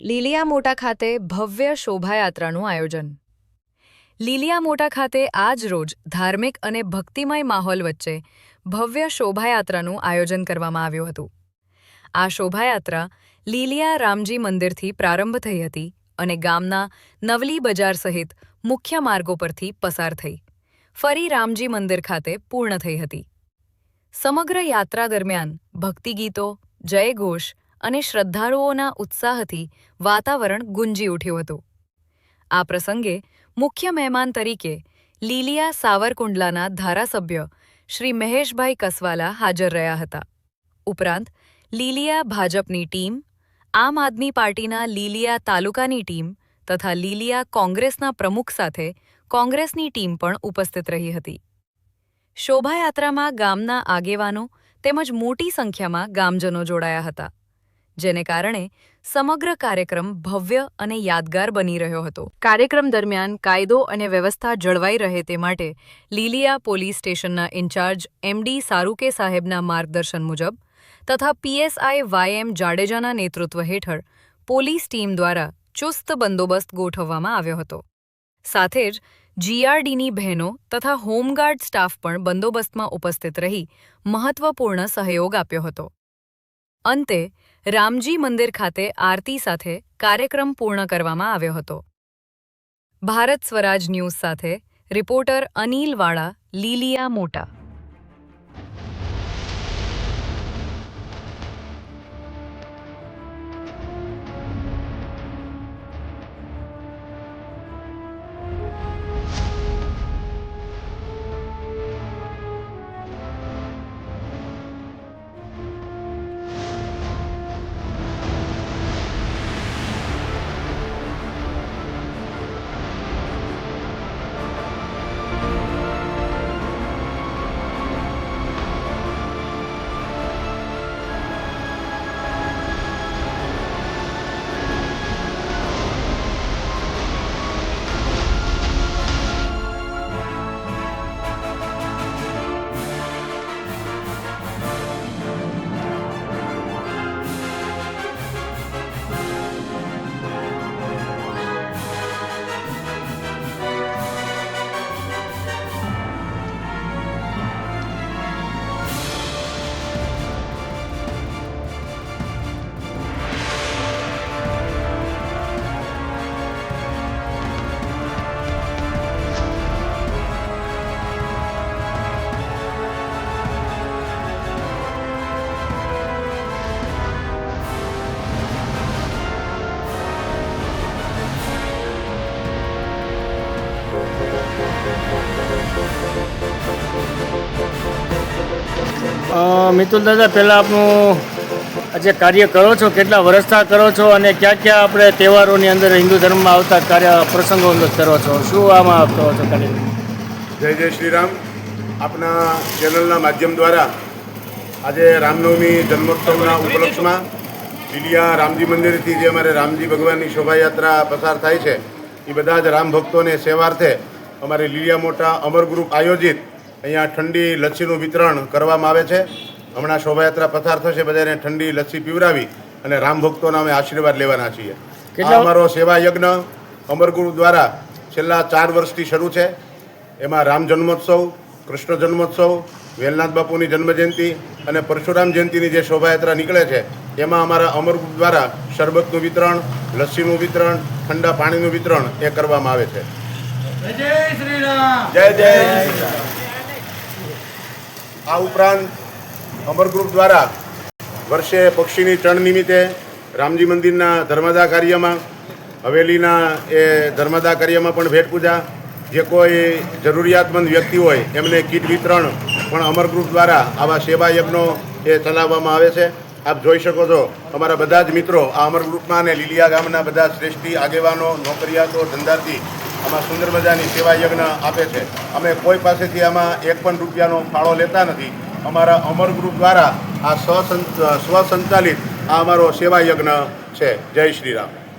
લીલિયા મોટા ખાતે ભવ્ય શોભાયાત્રાનું આયોજન. લીલિયા મોટા ખાતે આજ રોજ ધાર્મિક અને ભક્તિમય માહોલ વચ્ચે ભવ્ય શોભાયાત્રાનું આયોજન કરવામાં આવ્યું હતું. આ શોભાયાત્રા લીલિયા રામજી મંદિરથી પ્રારંભ થઈ હતી અને ગામના નવલી બજાર સહિત મુખ્ય માર્ગો પરથી પસાર થઈ ફરી રામજી મંદિર ખાતે પૂર્ણ થઈ હતી. સમગ્ર યાત્રા દરમિયાન ભક્તિગીતો, જયઘોષ અને શ્રદ્ધાળુઓના ઉત્સાહથી વાતાવરણ ગુંજી ઉઠ્યું હતું. આ પ્રસંગે મુખ્ય મહેમાન તરીકે લીલિયા સાવરકુંડલાના ધારાસભ્ય શ્રી મહેશભાઈ કસવાલા હાજર રહ્યા હતા. ઉપરાંત લીલિયા ભાજપની ટીમ, આમ આદમી પાર્ટીના લીલિયા તાલુકાની ટીમ તથા લીલિયા કોંગ્રેસના પ્રમુખ સાથે કોંગ્રેસની ટીમ પણ ઉપસ્થિત રહી હતી. શોભાયાત્રામાં ગામના આગેવાનો તેમજ મોટી સંખ્યામાં ગામજનો જોડાયા હતા, જેને કારણે સમગ્ર કાર્યક્રમ ભવ્ય અને યાદગાર બની રહ્યો હતો. કાર્યક્રમ દરમિયાન કાયદો અને વ્યવસ્થા જળવાઈ રહે તે માટે લીલિયા પોલીસ સ્ટેશનના ઇન્ચાર્જ એમડી સારુકે સાહેબના માર્ગદર્શન મુજબ તથા પીએસઆઈ વાયએમ જાડેજાના નેતૃત્વ હેઠળ પોલીસ ટીમ દ્વારા ચુસ્ત બંદોબસ્ત ગોઠવવામાં આવ્યો હતો. સાથે જ જીઆરડીની બહેનો તથા હોમગાર્ડ સ્ટાફ પણ બંદોબસ્તમાં ઉપસ્થિત રહી મહત્વપૂર્ણ સહયોગ આપ્યો હતો. અંતે રામજી મંદિર ખાતે આરતી સાથે કાર્યક્રમ પૂર્ણ કરવામાં આવ્યો હતો. ભારત સ્વરાજ ન્યૂઝ સાથે રિપોર્ટર અનિલ વાળા, લીલિયા મોટા. મિતુલ દાદા, પહેલાં આપનું આજે કાર્ય કરો છો, કેટલા વર્ષથી કરો છો અને ક્યાં ક્યાં આપણે તહેવારોની અંદર હિન્દુ ધર્મમાં આવતા કાર્ય પ્રસંગો કરો છો, શું આમાં કરો છો કાર્ય? જય શ્રી રામ. આપના ચેનલના માધ્યમ દ્વારા આજે રામનવમી જન્મોત્સવના ઉપલક્ષમાં લીલિયા રામજી મંદિરથી જે અમારે રામજી ભગવાનની શોભાયાત્રા પસાર થાય છે એ બધા જ રામ ભક્તોને સેવાર્થે અમારે લીલિયા મોટા અમર ગ્રુપ આયોજિત અહીંયા ઠંડી લસ્સીનું વિતરણ કરવામાં આવે છે. હમણાં શોભાયાત્રા પસાર થશે, બધાને ઠંડી લસ્સી પીવડાવી અને રામ ભક્તોના અમે આશીર્વાદ લેવાના છીએ. આ અમારો સેવા યજ્ઞ અમર ગ્રુપ દ્વારા છેલ્લા 4 વર્ષથી શરૂ છે. એમાં રામ જન્મોત્સવ, કૃષ્ણ જન્મોત્સવ, વેલનાથ બાપુની જન્મજયંતિ અને પરશુરામ જયંતિની જે શોભાયાત્રા નીકળે છે એમાં અમારા અમર ગ્રુપ દ્વારા શરબતનું વિતરણ, લસ્સીનું વિતરણ, ઠંડા પાણીનું વિતરણ એ કરવામાં આવે છે. જય શ્રી રામ. જય જય શ્રી રામ. આ ઉપરાંત અમર ગ્રુપ દ્વારા વર્ષે પક્ષીની ચણ નિમિત્તે રામજી મંદિરના ધર્મદા કાર્યમાં, હવેલીના એ ધર્મદા કાર્યમાં પણ ભેટ પૂજા, જે કોઈ જરૂરિયાતમંદ વ્યક્તિ હોય એમને કીટ વિતરણ પણ અમર ગ્રુપ દ્વારા આવા સેવા યજ્ઞો એ ચલાવવામાં આવે છે. આપ જોઈ શકો છો અમારા બધા જ મિત્રો આ અમર ગ્રુપમાં અને લીલિયા ગામના બધા શ્રેષ્ઠી આગેવાનો, નોકરિયાતો, ધંધાર્થી આમાં સુંદર મજાની સેવા યજ્ઞ આપે છે. અમે કોઈ પાસેથી આમાં એક પણ રૂપિયાનો ફાળો લેતા નથી. અમારા અમર ગ્રુપ દ્વારા આ સ્વસંચાલિત આ અમારો સેવા યજ્ઞ છે. જય શ્રી રામ.